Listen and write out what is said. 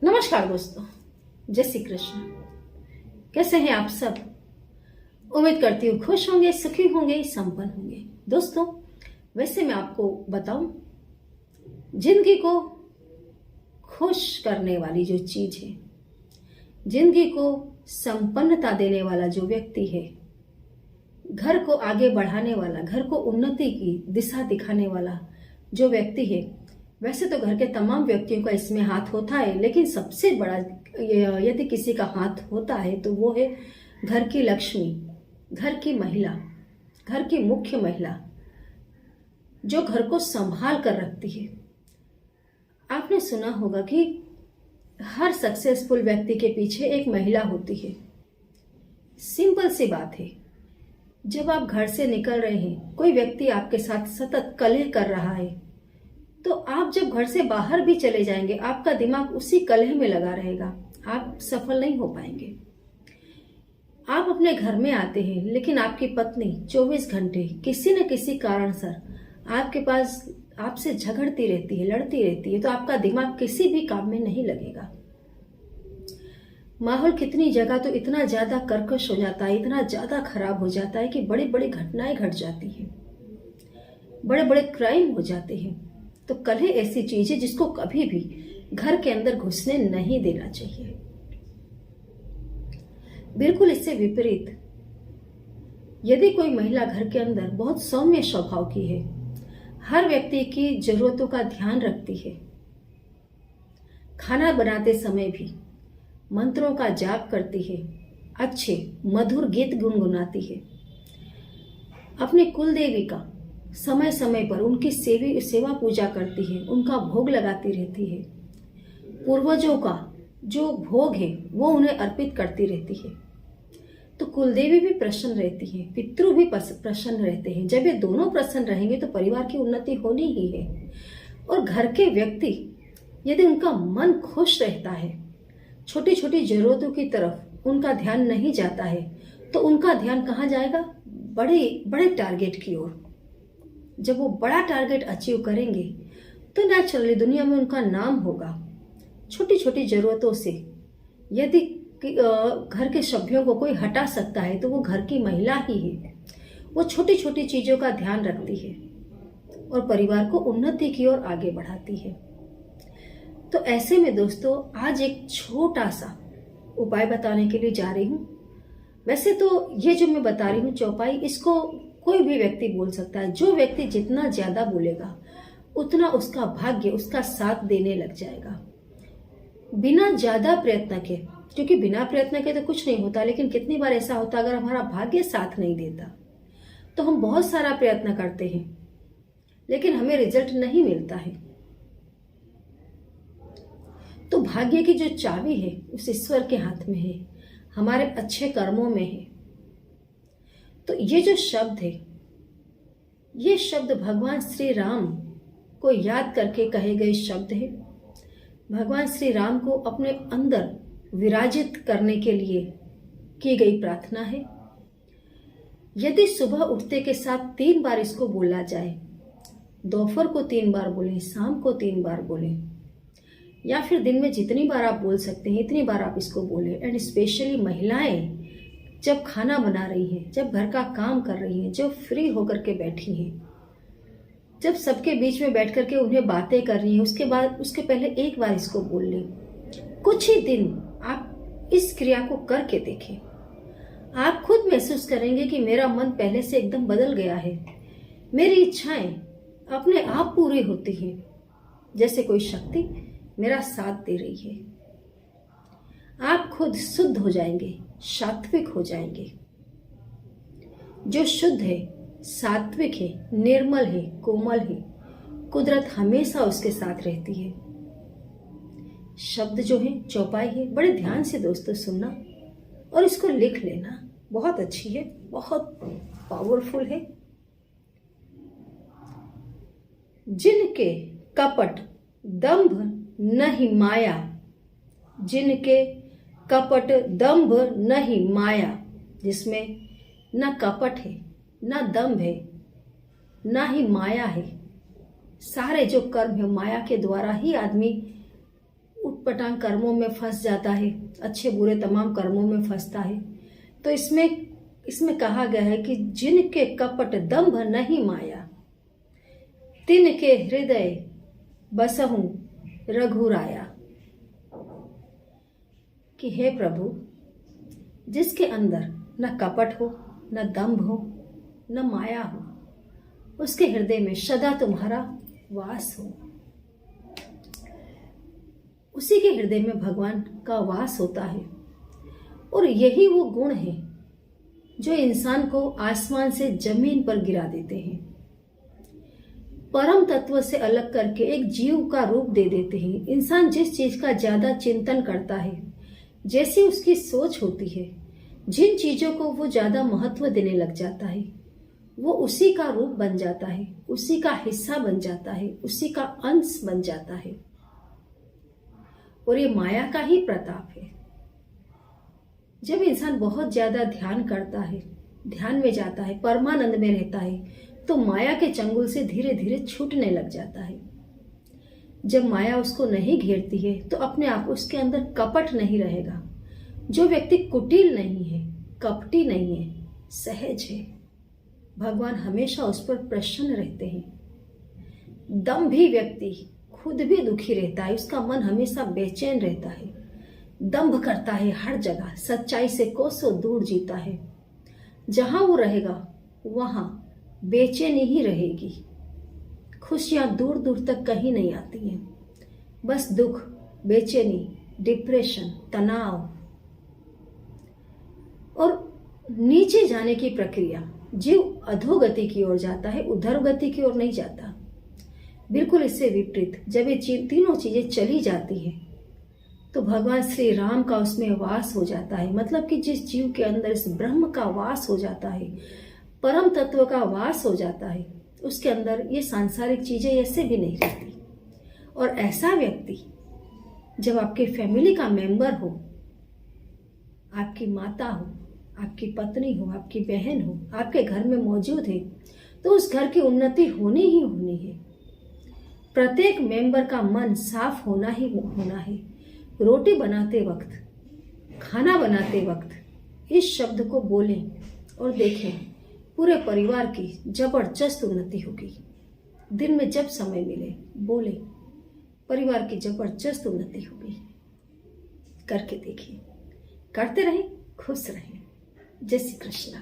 नमस्कार दोस्तों, जय श्री कृष्ण। कैसे हैं आप सब? उम्मीद करती हूँ खुश होंगे, सुखी होंगे, संपन्न होंगे। दोस्तों, वैसे मैं आपको बताऊं, जिंदगी को खुश करने वाली जो चीज है, जिंदगी को संपन्नता देने वाला जो व्यक्ति है, घर को आगे बढ़ाने वाला, घर को उन्नति की दिशा दिखाने वाला जो व्यक्ति है, वैसे तो घर के तमाम व्यक्तियों का इसमें हाथ होता है, लेकिन सबसे बड़ा यदि किसी का हाथ होता है तो वो है घर की लक्ष्मी, घर की महिला, घर की मुख्य महिला, जो घर को संभाल कर रखती है। आपने सुना होगा कि हर सक्सेसफुल व्यक्ति के पीछे एक महिला होती है। सिंपल सी बात है, जब आप घर से निकल रहे हैं, कोई व्यक्ति आपके साथ सतत कलह कर रहा है, तो आप जब घर से बाहर भी चले जाएंगे, आपका दिमाग उसी कलह में लगा रहेगा, आप सफल नहीं हो पाएंगे। आप अपने घर में आते हैं, लेकिन आपकी पत्नी 24 घंटे किसी न किसी कारणसर आपके पास आपसे झगड़ती रहती है, लड़ती रहती है, तो आपका दिमाग किसी भी काम में नहीं लगेगा। माहौल कितनी जगह तो इतना ज्यादा कर्कश हो जाता है, इतना ज्यादा खराब हो जाता है कि बड़ी बड़ी घटनाएं घट जाती हैं, बड़े बड़े क्राइम हो जाते हैं। तो कलह ऐसी चीज है जिसको कभी भी घर के अंदर घुसने नहीं देना चाहिए। बिल्कुल इससे विपरीत, यदि कोई महिला घर के अंदर बहुत सौम्य स्वभाव की है, हर व्यक्ति की जरूरतों का ध्यान रखती है, खाना बनाते समय भी मंत्रों का जाप करती है, अच्छे मधुर गीत गुनगुनाती है, अपने कुल देवी का समय समय पर उनकी सेवा पूजा करती है, उनका भोग लगाती रहती है, पूर्वजों का जो भोग है वो उन्हें अर्पित करती रहती है, तो कुलदेवी भी प्रसन्न रहती है, पितृ भी प्रसन्न रहते हैं। जब ये दोनों प्रसन्न रहेंगे तो परिवार की उन्नति होनी ही है। और घर के व्यक्ति यदि उनका मन खुश रहता है, छोटी छोटी जरूरतों की तरफ उनका ध्यान नहीं जाता है, तो उनका ध्यान कहाँ जाएगा? बड़े बड़े टारगेट की ओर। जब वो बड़ा टारगेट अचीव करेंगे तो नेचुरली दुनिया में उनका नाम होगा। छोटी छोटी जरूरतों से यदि घर के सभ्यों को कोई हटा सकता है तो वो घर की महिला ही है। वो छोटी छोटी चीजों का ध्यान रखती है और परिवार को उन्नति की ओर आगे बढ़ाती है। तो ऐसे में दोस्तों, आज एक छोटा सा उपाय बताने के लिए जा रही हूँ। वैसे तो ये जो मैं बता रही हूँ चौपाई, इसको कोई भी व्यक्ति बोल सकता है। जो व्यक्ति जितना ज्यादा बोलेगा उतना उसका भाग्य उसका साथ देने लग जाएगा, बिना ज्यादा प्रयत्न के। क्योंकि बिना प्रयत्न के तो कुछ नहीं होता, लेकिन कितनी बार ऐसा होता अगर हमारा भाग्य साथ नहीं देता तो हम बहुत सारा प्रयत्न करते हैं लेकिन हमें रिजल्ट नहीं मिलता है। तो भाग्य की जो चाबी है उस ईश्वर के हाथ में है, हमारे अच्छे कर्मों में है। तो ये जो शब्द है, ये शब्द भगवान श्री राम को याद करके कहे गए शब्द है। भगवान श्री राम को अपने अंदर विराजित करने के लिए की गई प्रार्थना है। यदि सुबह उठते के साथ 3 बार इसको बोला जाए, दोपहर को 3 बार बोलें, शाम को 3 बार बोलें, या फिर दिन में जितनी बार आप बोल सकते हैं इतनी बार आप इसको बोलें। एंड स्पेशली महिलाएं जब खाना बना रही हैं, जब घर का काम कर रही हैं, जब फ्री होकर के बैठी हैं, जब सबके बीच में बैठ करके उन्हें बातें कर रही हैं, उसके पहले एक बार इसको बोल लें। कुछ ही दिन आप इस क्रिया को करके देखें, आप खुद महसूस करेंगे कि मेरा मन पहले से एकदम बदल गया है, मेरी इच्छाएं अपने आप पूरी होती हैं, जैसे कोई शक्ति मेरा साथ दे रही है। आप खुद शुद्ध हो जाएंगे, सात्विक हो जाएंगे। जो शुद्ध है, सात्विक है, निर्मल है, कोमल है, कुदरत हमेशा उसके साथ रहती है। शब्द जो है चौपाई है, बड़े ध्यान से दोस्तों सुनना और इसको लिख लेना। बहुत अच्छी है, बहुत पावरफुल है। जिनके कपट दंभ नहीं माया, जिनके कपट दंभ नहीं माया, जिसमें न कपट है, न दंभ है, न ही माया है। सारे जो कर्म है माया के द्वारा ही आदमी ऊटपटांग कर्मों में फंस जाता है, अच्छे बुरे तमाम कर्मों में फंसता है। तो इसमें कहा गया है कि जिनके कपट दंभ नहीं माया, तिनके हृदय बसहु रघुराया। कि हे प्रभु, जिसके अंदर न कपट हो, न दंभ हो, न माया हो, उसके हृदय में सदा तुम्हारा वास हो। उसी के हृदय में भगवान का वास होता है। और यही वो गुण है जो इंसान को आसमान से जमीन पर गिरा देते हैं, परम तत्व से अलग करके एक जीव का रूप दे देते हैं। इंसान जिस चीज का ज्यादा चिंतन करता है, जैसी उसकी सोच होती है, जिन चीजों को वो ज्यादा महत्व देने लग जाता है, वो उसी का रूप बन जाता है, उसी का हिस्सा बन जाता है, उसी का अंश बन जाता है। और ये माया का ही प्रताप है। जब इंसान बहुत ज्यादा ध्यान करता है, ध्यान में जाता है, परमानंद में रहता है, तो माया के चंगुल से धीरे धीरे छूटने लग जाता है। जब माया उसको नहीं घेरती है तो अपने आप उसके अंदर कपट नहीं रहेगा। जो व्यक्ति कुटिल नहीं है, कपटी नहीं है, सहज है, भगवान हमेशा उस पर प्रसन्न रहते हैं। दंभी व्यक्ति खुद भी दुखी रहता है, उसका मन हमेशा बेचैन रहता है, दंभ करता है हर जगह, सच्चाई से कोसों दूर जीता है। जहां वो रहेगा वहां बेचैनी ही रहेगी। खुशियां दूर दूर तक कहीं नहीं आती हैं, बस दुख, बेचैनी, डिप्रेशन, तनाव और नीचे जाने की प्रक्रिया। जीव अधोगति की ओर जाता है, उधरगति की ओर नहीं जाता। बिल्कुल इससे विपरीत, जब ये तीनों चीजें चली जाती हैं तो भगवान श्री राम का उसमें वास हो जाता है। मतलब कि जिस जीव के अंदर इस ब्रह्म का वास हो जाता है, परम तत्व का वास हो जाता है, उसके अंदर ये सांसारिक चीजें ऐसे भी नहीं रहती। और ऐसा व्यक्ति जब आपके फैमिली का मेंबर हो, आपकी माता हो, आपकी पत्नी हो, आपकी बहन हो, आपके घर में मौजूद है, तो उस घर की उन्नति होनी ही होनी है। प्रत्येक मेंबर का मन साफ होना ही होना है। रोटी बनाते वक्त, खाना बनाते वक्त इस शब्द को बोलें और देखें, पूरे परिवार की जबरदस्त उन्नति होगी। दिन में जब समय मिले बोले, परिवार की जबरदस्त उन्नति होगी। करके देखिए, करते रहें, खुश रहें। जय श्री कृष्ण।